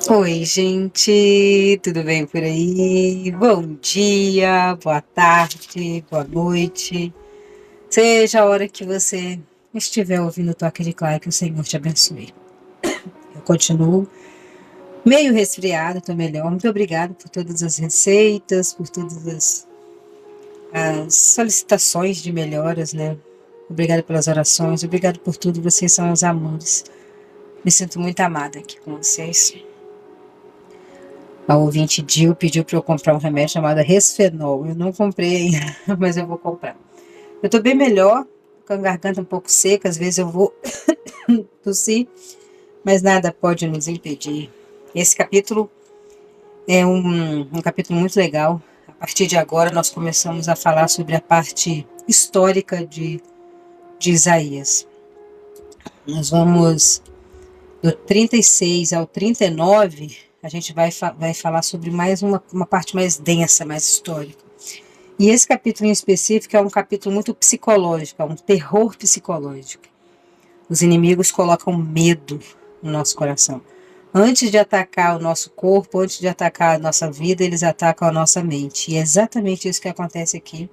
Oi, gente, tudo bem por aí? Bom dia, boa tarde, boa noite. Seja a hora que você estiver ouvindo o toque de Clara, que o Senhor te abençoe. Eu continuo meio resfriada, tô melhor. Muito obrigada por todas as receitas, por todas as solicitações de melhoras, né? Obrigada pelas orações, obrigada por tudo, vocês são os amores. Me sinto muito amada aqui com vocês. A ouvinte Dil pediu para eu comprar um remédio chamado Resfenol. Eu não comprei ainda, mas eu vou comprar. Eu tô bem melhor, com a garganta um pouco seca, às vezes eu vou tossir, mas nada pode nos impedir. Esse capítulo é um capítulo muito legal. A partir de agora nós começamos a falar sobre a parte histórica de Isaías. Nós vamos do 36 ao 39, a gente vai falar sobre mais uma parte mais densa, mais histórica. E esse capítulo em específico é um capítulo muito psicológico, é um terror psicológico. Os inimigos colocam medo no nosso coração. Antes de atacar o nosso corpo, antes de atacar a nossa vida, eles atacam a nossa mente. E é exatamente isso que acontece aqui.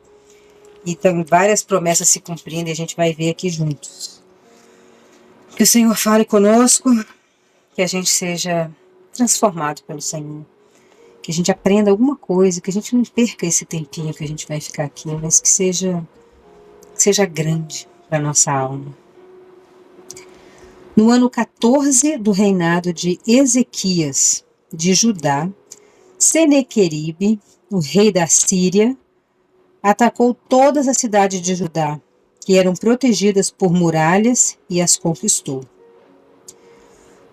Então, várias promessas se cumprindo e a gente vai ver aqui juntos. Que o Senhor fale conosco, que a gente seja transformado pelo Senhor. Que a gente aprenda alguma coisa, que a gente não perca esse tempinho que a gente vai ficar aqui, mas que seja grande para a nossa alma. No ano 14 do reinado de Ezequias, de Judá, Senequeribe, o rei da Síria, atacou todas as cidades de Judá, que eram protegidas por muralhas, e as conquistou.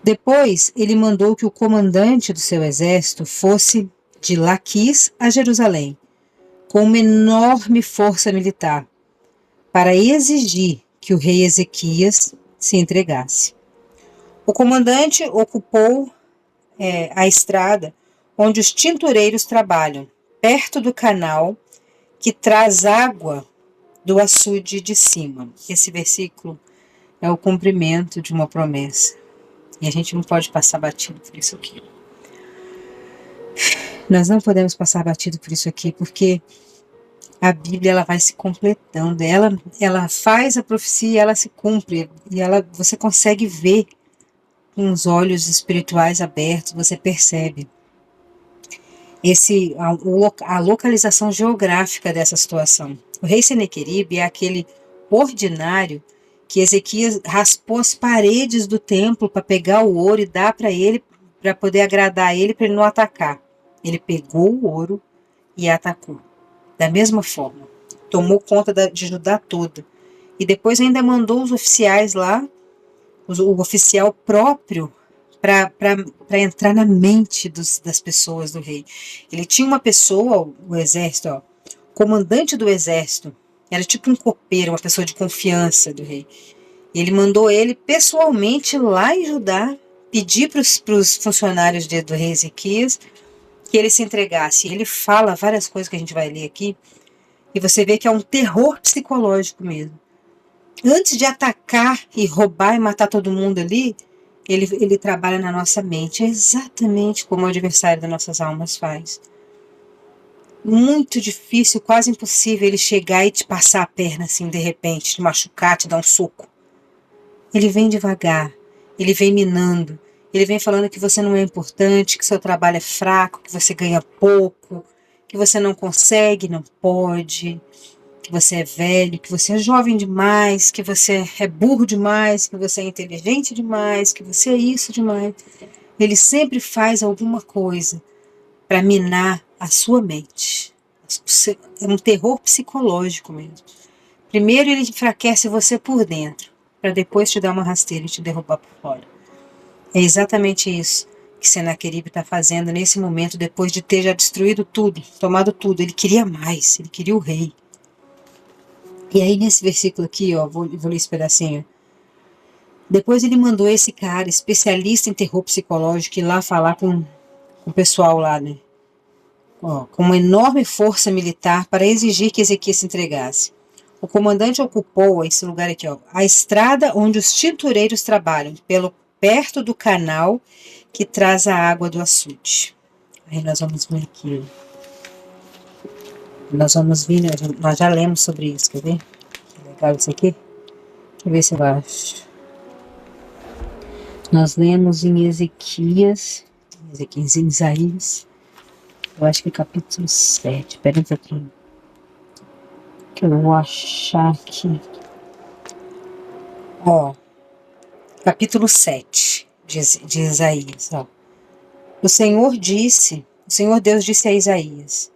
Depois, ele mandou que o comandante do seu exército fosse de Laquis a Jerusalém, com uma enorme força militar, para exigir que o rei Ezequias se entregasse. O comandante ocupou a estrada onde os tintureiros trabalham, perto do canal que traz água do açude de cima. Esse versículo é o cumprimento de uma promessa. E a gente não pode passar batido por isso aqui. Nós não podemos passar batido por isso aqui, porque a Bíblia ela vai se completando. Ela faz a profecia e ela se cumpre. E você consegue ver com os olhos espirituais abertos, você percebe a localização geográfica dessa situação. O rei Senequeribe é aquele ordinário que Ezequias raspou as paredes do templo para pegar o ouro e dar para ele, para poder agradar ele, para ele não atacar. Ele pegou o ouro e atacou. Da mesma forma, tomou conta de Judá toda. E depois ainda mandou os oficiais lá, o oficial próprio, para entrar na mente das pessoas do rei. Ele tinha uma pessoa, o exército, comandante do exército, era tipo um copeiro, uma pessoa de confiança do rei. E ele mandou ele pessoalmente lá em Judá pedir para os funcionários do rei Ezequias que ele se entregasse. Ele fala várias coisas que a gente vai ler aqui, e você vê que é um terror psicológico mesmo. Antes de atacar e roubar e matar todo mundo ali, ele trabalha na nossa mente, exatamente como o adversário das nossas almas faz. Muito difícil, quase impossível ele chegar e te passar a perna assim, de repente, te machucar, te dar um soco. Ele vem devagar, ele vem minando, ele vem falando que você não é importante, que seu trabalho é fraco, que você ganha pouco, que você não consegue, não pode, que você é velho, que você é jovem demais, que você é burro demais, que você é inteligente demais, que você é isso demais. Ele sempre faz alguma coisa para minar a sua mente. É um terror psicológico mesmo. Primeiro ele enfraquece você por dentro, para depois te dar uma rasteira e te derrubar por fora. É exatamente isso que Senaqueribe está fazendo nesse momento, depois de ter já destruído tudo, tomado tudo. Ele queria mais, ele queria o rei. E aí nesse versículo aqui, vou ler esse pedacinho. Depois ele mandou esse cara, especialista em terror psicológico, ir lá falar com o pessoal lá, né? Com uma enorme força militar para exigir que Ezequias se entregasse. O comandante ocupou esse lugar aqui, a estrada onde os tintureiros trabalham, perto do canal que traz a água do açude. Aí nós vamos ver aqui. Nós vamos vir, nós já lemos sobre isso, quer ver? Que legal isso aqui. Deixa eu ver se eu acho. Nós lemos em Ezequias, em Isaías, eu acho que é capítulo 7. Espera um pouquinho. Que eu vou achar aqui. Ó, capítulo 7 de Isaías, ó. O Senhor Deus disse a Isaías: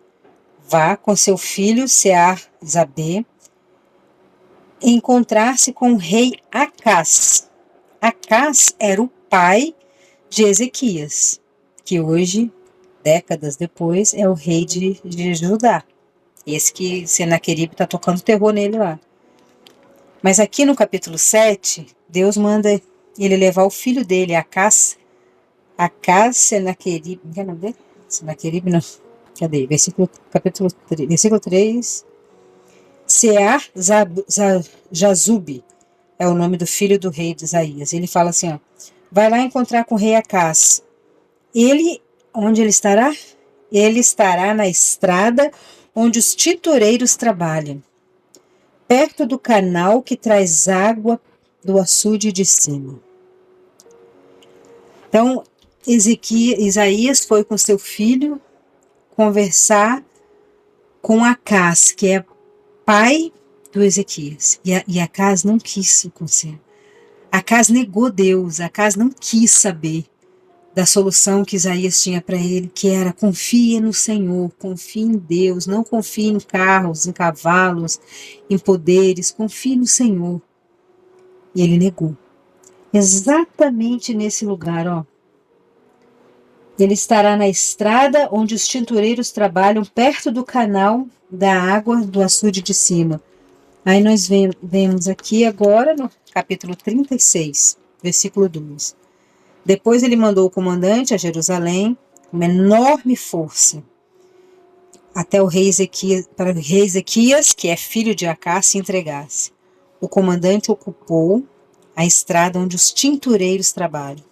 vá com seu filho Sear-Zabê encontrar-se com o rei Acás. Acás era o pai de Ezequias, que hoje, décadas depois, é o rei de Judá. Esse que Senaqueribe está tocando terror nele lá. Mas aqui no capítulo 7, Deus manda ele levar o filho dele, Acás, Senaqueribe, não é o nome dele? Senaqueribe, não. Cadê? Capítulo 3, versículo 3. Sear-Jazube é o nome do filho do rei de Isaías. Ele fala assim, ó, vai lá encontrar com o rei Acás. Onde ele estará? Ele estará na estrada onde os tintureiros trabalham, perto do canal que traz água do açude de cima. Então, Isaías foi com seu filho conversar com Acás, que é pai do Ezequias. E Acás não quis se conceder. Acás negou Deus, Acás não quis saber da solução que Isaías tinha para ele, que era: confie no Senhor, confie em Deus, não confie em carros, em cavalos, em poderes, confie no Senhor. E ele negou. Exatamente nesse lugar, ó. Ele estará na estrada onde os tintureiros trabalham, perto do canal da água do açude de cima. Aí nós vemos aqui agora no capítulo 36, versículo 2. Depois ele mandou o comandante a Jerusalém com uma enorme força até o rei Ezequias, para o rei Ezequias, que é filho de Acás, se entregasse. O comandante ocupou a estrada onde os tintureiros trabalham,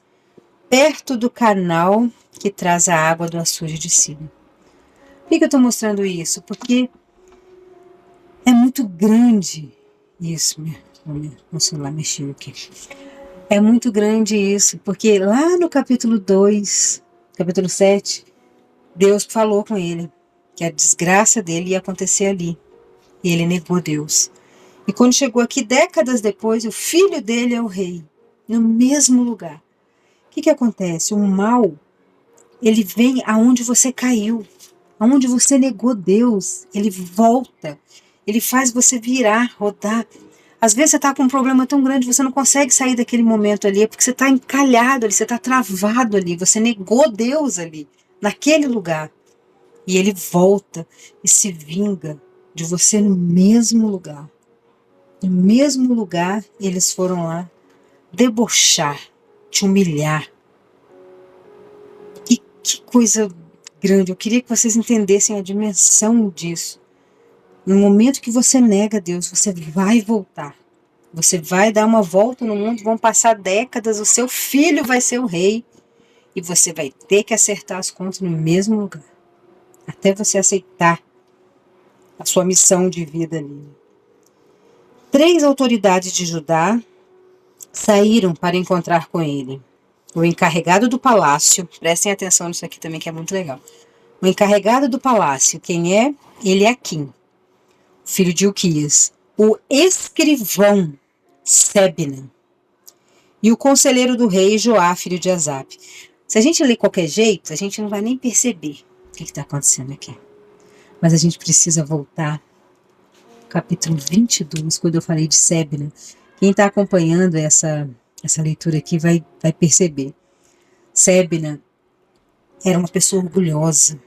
perto do canal que traz a água do açude de cima. Por que eu estou mostrando isso? Porque é muito grande isso. Meu celular mexeu aqui. É muito grande isso, porque lá no capítulo 2, capítulo 7, Deus falou com ele que a desgraça dele ia acontecer ali. E ele negou Deus. E quando chegou aqui, décadas depois, o filho dele é o rei, no mesmo lugar. O que acontece? O mal, ele vem aonde você caiu, aonde você negou Deus, ele volta, ele faz você virar, rodar. Às vezes você está com um problema tão grande, você não consegue sair daquele momento ali, é porque você está encalhado ali, você está travado ali, você negou Deus ali, naquele lugar. E ele volta e se vinga de você no mesmo lugar. No mesmo lugar, eles foram lá debochar, te humilhar. E que coisa grande, eu queria que vocês entendessem a dimensão disso. No momento que você nega Deus, você vai voltar. Você vai dar uma volta no mundo, vão passar décadas, o seu filho vai ser o rei e você vai ter que acertar as contas no mesmo lugar, até você aceitar a sua missão de vida ali. 3 autoridades de Judá saíram para encontrar com ele. O encarregado do palácio, prestem atenção nisso aqui também que é muito legal. O encarregado do palácio, quem é? Eliaquim, filho de Ilquias. O escrivão, Sebna, e o conselheiro do rei, Joá, filho de Asap. Se a gente ler qualquer jeito, a gente não vai nem perceber o que está acontecendo aqui. Mas a gente precisa voltar ao capítulo 22, quando eu falei de Sebna. Quem está acompanhando essa leitura aqui vai perceber. Sebna era uma pessoa orgulhosa.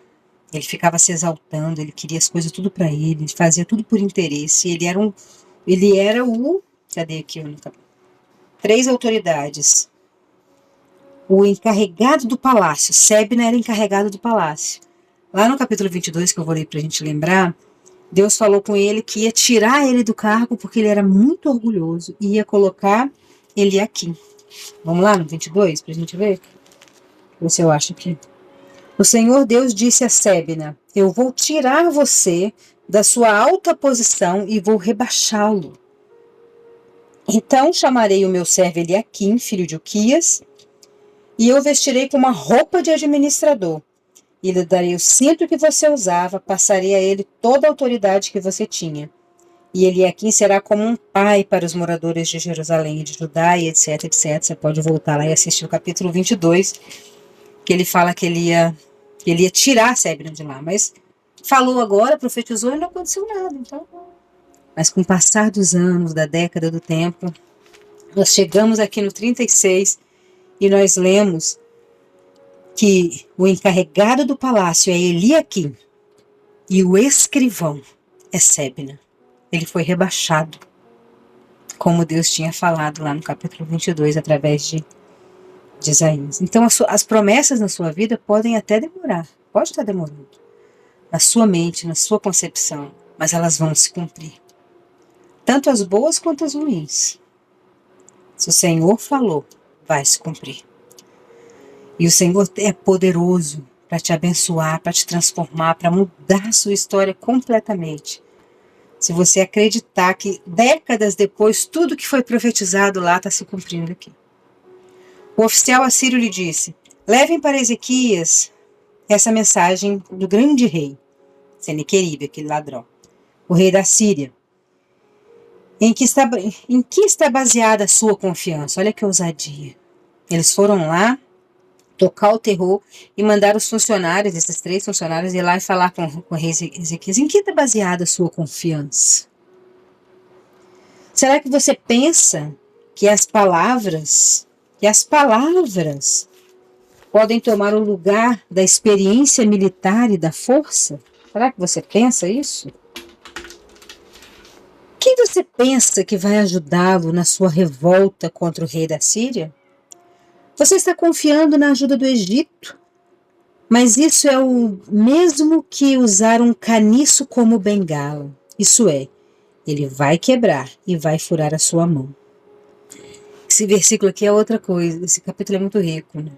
Ele ficava se exaltando, ele queria as coisas tudo para ele fazia tudo por interesse. Ele era o... Cadê aqui? 3 autoridades. O encarregado do palácio. Sebna era encarregado do palácio. Lá no capítulo 22, que eu vou ler para a gente lembrar, Deus falou com ele que ia tirar ele do cargo porque ele era muito orgulhoso e ia colocar Eliaquim. Vamos lá no 22 para a gente ver? Esse eu acho que. O Senhor Deus disse a Sebna: eu vou tirar você da sua alta posição e vou rebaixá-lo. Então chamarei o meu servo Eliaquim, filho de Uquias, e eu vestirei com uma roupa de administrador, e lhe darei o cinto que você usava, passarei a ele toda a autoridade que você tinha. E Eliaquim será como um pai para os moradores de Jerusalém e de Judá, e etc, etc. Você pode voltar lá e assistir o capítulo 22, que ele fala que ele ia tirar Sebna de lá, mas falou agora, profetizou e não aconteceu nada. Então, mas com o passar dos anos, da década do tempo, nós chegamos aqui no 36 e nós lemos que o encarregado do palácio é Eliaquim e o escrivão é Sebna. Ele foi rebaixado, como Deus tinha falado lá no capítulo 22, através de Isaías. Então, as promessas na sua vida podem até demorar, pode estar demorando, na sua mente, na sua concepção, mas elas vão se cumprir. Tanto as boas quanto as ruins. Se o Senhor falou, vai se cumprir. E o Senhor é poderoso para te abençoar, para te transformar, para mudar a sua história completamente. Se você acreditar que décadas depois, tudo que foi profetizado lá está se cumprindo aqui. O oficial assírio lhe disse: levem para Ezequias essa mensagem do grande rei, Senequeribe, aquele ladrão, o rei da Síria. Em que está baseada a sua confiança? Olha que ousadia. Eles foram lá tocar o terror e mandar os funcionários, esses 3 funcionários, ir lá e falar com o rei Ezequias. Em que está baseada a sua confiança? Será que você pensa que as palavras podem tomar o lugar da experiência militar e da força? Será que você pensa isso? Quem você pensa que vai ajudá-lo na sua revolta contra o rei da Síria? Você está confiando na ajuda do Egito, mas isso é o mesmo que usar um caniço como bengala. Isso é, ele vai quebrar e vai furar a sua mão. Esse versículo aqui é outra coisa, esse capítulo é muito rico, né?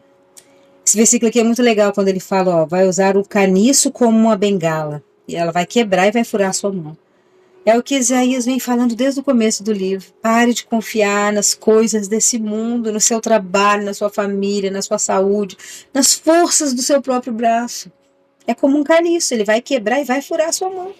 Esse versículo aqui é muito legal quando ele fala, vai usar o caniço como uma bengala, e ela vai quebrar e vai furar a sua mão. É o que Isaías vem falando desde o começo do livro. Pare de confiar nas coisas desse mundo, no seu trabalho, na sua família, na sua saúde, nas forças do seu próprio braço. É como um caniço, ele vai quebrar e vai furar a sua mão.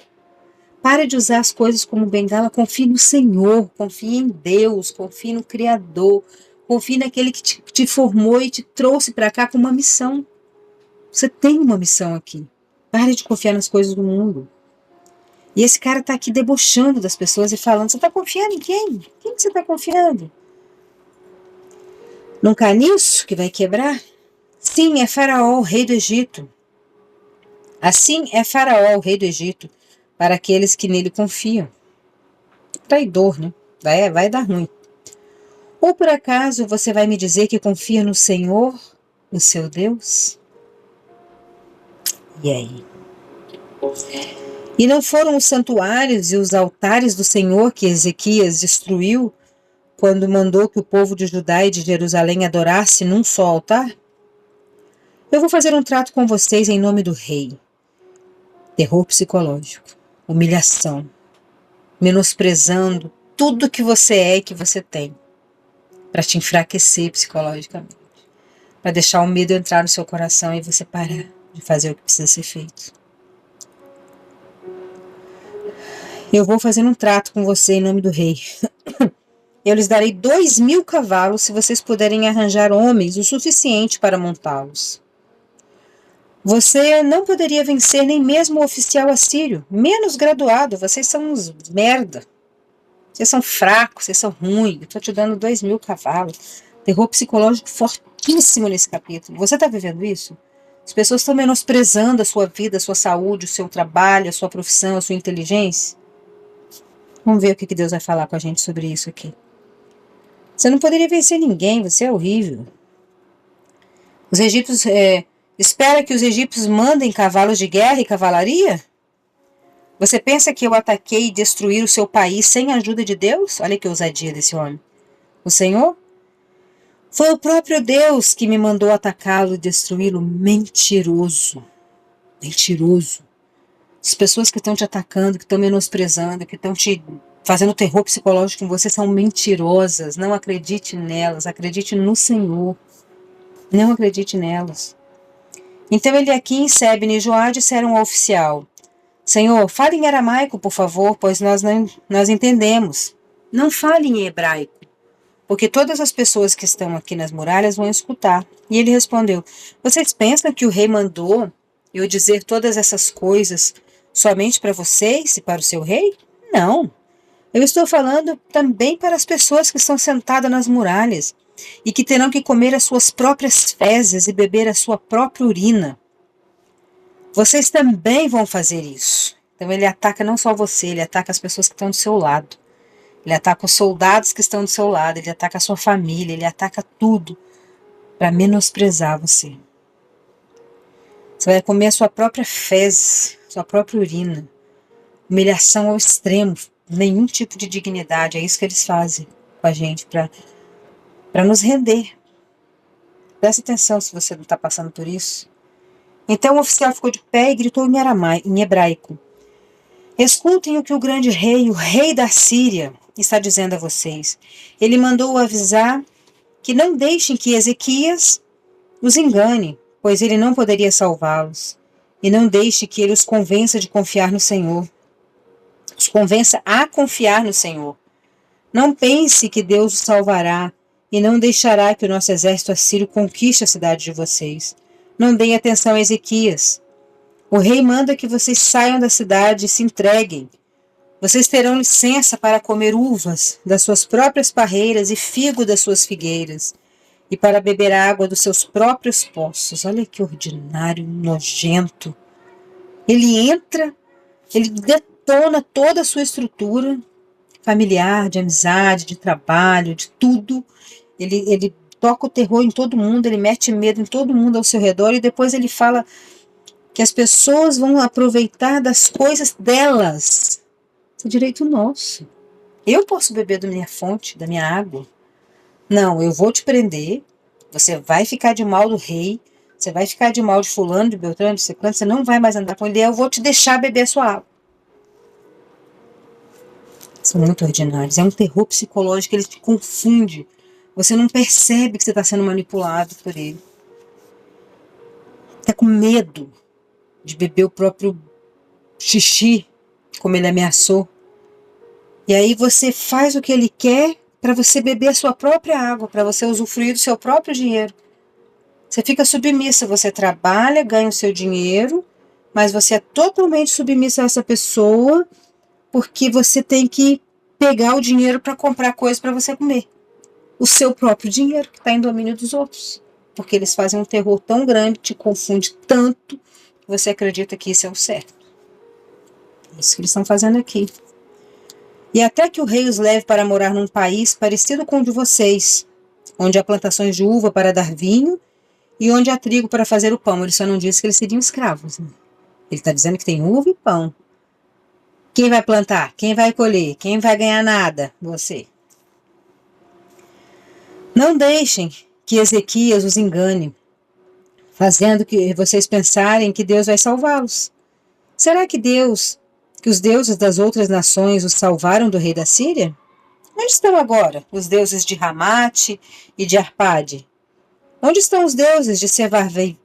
Pare de usar as coisas como bengala, confie no Senhor, confie em Deus, confie no Criador, confie naquele que te formou e te trouxe para cá com uma missão. Você tem uma missão aqui. Pare de confiar nas coisas do mundo. E esse cara está aqui debochando das pessoas e falando, você está confiando em quem? Quem que você está confiando? Num caniço que vai quebrar? Sim, é Faraó, o rei do Egito. Assim é Faraó, o rei do Egito, para aqueles que nele confiam. Traidor, né? Vai dar ruim. Ou por acaso você vai me dizer que confia no Senhor, o seu Deus? E aí? E não foram os santuários e os altares do Senhor que Ezequias destruiu quando mandou que o povo de Judá e de Jerusalém adorasse num só altar? Eu vou fazer um trato com vocês em nome do rei. Terror psicológico, humilhação, menosprezando tudo que você é e que você tem, para te enfraquecer psicologicamente, para deixar o medo entrar no seu coração e você parar de fazer o que precisa ser feito. Eu vou fazer um trato com você em nome do rei. Eu lhes darei 2.000 cavalos se vocês puderem arranjar homens o suficiente para montá-los. Você não poderia vencer nem mesmo o oficial assírio, menos graduado. Vocês são uns merda. Vocês são fracos, vocês são ruins. Eu estou te dando 2.000 cavalos. Terror psicológico fortíssimo nesse capítulo. Você está vivendo isso? As pessoas estão menosprezando a sua vida, a sua saúde, o seu trabalho, a sua profissão, a sua inteligência. Vamos ver o que Deus vai falar com a gente sobre isso aqui. Você não poderia vencer ninguém, você é horrível. Os egípcios... espera que os egípcios mandem cavalos de guerra e cavalaria? Você pensa que eu ataquei e destruí o seu país sem a ajuda de Deus? Olha que ousadia desse homem. O Senhor? Foi o próprio Deus que me mandou atacá-lo e destruí-lo. Mentiroso. Mentiroso. As pessoas que estão te atacando, que estão menosprezando, que estão te fazendo terror psicológico em você são mentirosas. Não acredite nelas. Acredite no Senhor. Não acredite nelas. Então ele aqui em Sebne e Joá disseram ao oficial: Senhor, fale em aramaico, por favor, pois nós entendemos. Não fale em hebraico, porque todas as pessoas que estão aqui nas muralhas vão escutar. E ele respondeu: Vocês pensam que o rei mandou eu dizer todas essas coisas somente para vocês e para o seu rei? Não. Eu estou falando também para as pessoas que estão sentadas nas muralhas e que terão que comer as suas próprias fezes e beber a sua própria urina. Vocês também vão fazer isso. Então ele ataca não só você, ele ataca as pessoas que estão do seu lado. Ele ataca os soldados que estão do seu lado, ele ataca a sua família, ele ataca tudo para menosprezar você. Você vai comer a sua própria fezes, sua própria urina. Humilhação ao extremo, nenhum tipo de dignidade. É isso que eles fazem com a gente, para nos render. Preste atenção se você não está passando por isso. Então o oficial ficou de pé e gritou em hebraico: Escutem o que o grande rei, o rei da Síria, está dizendo a vocês. Ele mandou avisar que não deixem que Ezequias os engane, pois ele não poderia salvá-los. E não deixe que ele os convença de confiar no Senhor. Os convença a confiar no Senhor. Não pense que Deus os salvará e não deixará que o nosso exército assírio conquiste a cidade de vocês. Não deem atenção a Ezequias. O rei manda que vocês saiam da cidade e se entreguem. Vocês terão licença para comer uvas das suas próprias parreiras e figo das suas figueiras, e para beber água dos seus próprios poços. Olha que ordinário, nojento. Ele entra, ele detona toda a sua estrutura familiar, de amizade, de trabalho, de tudo. Ele toca o terror em todo mundo, ele mete medo em todo mundo ao seu redor e depois ele fala que as pessoas vão aproveitar das coisas delas. Isso é direito nosso. Eu posso beber da minha fonte, da minha água. Não, eu vou te prender, você vai ficar de mal do rei, você vai ficar de mal de fulano, de beltrano, de ciclano, você não vai mais andar com ele, eu vou te deixar beber a sua água. São muito ordinários, é um terror psicológico, ele te confunde. Você não percebe que você está sendo manipulado por ele. Está com medo de beber o próprio xixi, como ele ameaçou. E aí você faz o que ele quer para você beber a sua própria água, para você usufruir do seu próprio dinheiro. Você fica submissa, você trabalha, ganha o seu dinheiro, mas você é totalmente submissa a essa pessoa porque você tem que pegar o dinheiro para comprar coisas para você comer. O seu próprio dinheiro que está em domínio dos outros. Porque eles fazem um terror tão grande, te confunde tanto, que você acredita que isso é o certo. É isso que eles estão fazendo aqui. E até que o rei os leve para morar num país parecido com o de vocês, onde há plantações de uva para dar vinho e onde há trigo para fazer o pão. Ele só não disse que eles seriam escravos. Né? Ele está dizendo que tem uva e pão. Quem vai plantar? Quem vai colher? Quem vai ganhar nada? Você. Não deixem que Ezequias os engane, fazendo que vocês pensarem que Deus vai salvá-los. Será que os deuses das outras nações os salvaram do rei da Síria? Onde estão agora os deuses de Ramate e de Arpade? Onde estão os deuses de Sefarvaim?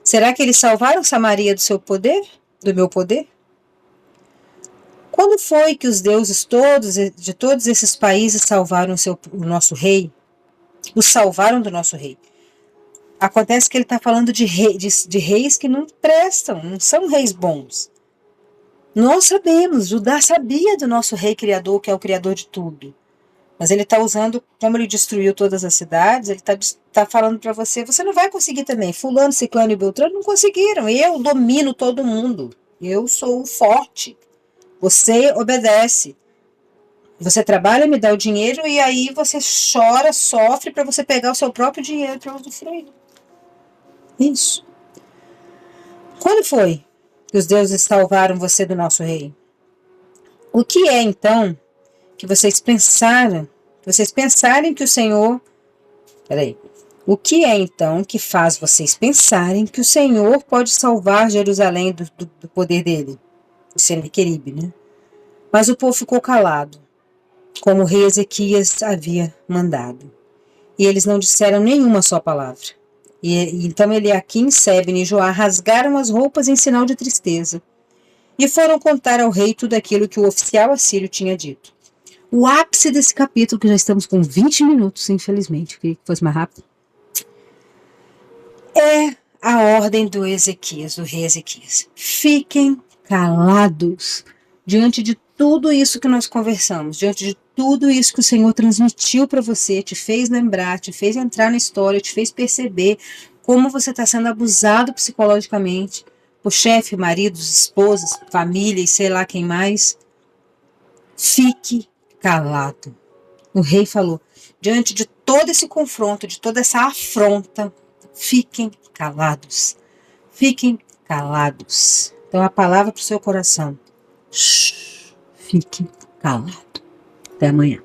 Será que eles salvaram Samaria do seu poder? Do meu poder? Quando foi que os deuses de todos esses países salvaram o nosso rei? Os salvaram do nosso rei. Acontece que ele está falando de reis que não prestam, não são reis bons. Nós sabemos, Judá sabia do nosso rei criador, que é o criador de tudo. Mas ele está usando, como ele destruiu todas as cidades, ele está falando para você, você não vai conseguir também. Fulano, Ciclano e Beltrano não conseguiram. Eu domino todo mundo. Eu sou o forte. Você obedece. Você trabalha, me dá o dinheiro e aí você chora, sofre para você pegar o seu próprio dinheiro para usufruir. Isso. Quando foi que os deuses salvaram você do nosso rei? O que é, então, que vocês pensaram vocês pensarem que o Senhor... Peraí. O que é então que faz vocês pensarem que o Senhor pode salvar Jerusalém do poder dele? O Senaqueribe, né? Mas o povo ficou calado, como o rei Ezequias havia mandado. E eles não disseram nenhuma só palavra. Então Eliaquim, Sebne e Joá rasgaram as roupas em sinal de tristeza e foram contar ao rei tudo aquilo que o oficial assírio tinha dito. O ápice desse capítulo, que já estamos com 20 minutos, infelizmente, eu queria que fosse mais rápido, é a ordem do Ezequias, do rei Ezequias. Fiquem calados diante de tudo isso que nós conversamos, diante de tudo isso que o Senhor transmitiu para você, te fez lembrar, te fez entrar na história, te fez perceber como você está sendo abusado psicologicamente por chefe, maridos, esposas, família e sei lá quem mais. Fique calado. O rei falou, diante de todo esse confronto, de toda essa afronta, fiquem calados. Fiquem calados. Então a palavra para o seu coração. Shhh, fique calado. Até amanhã.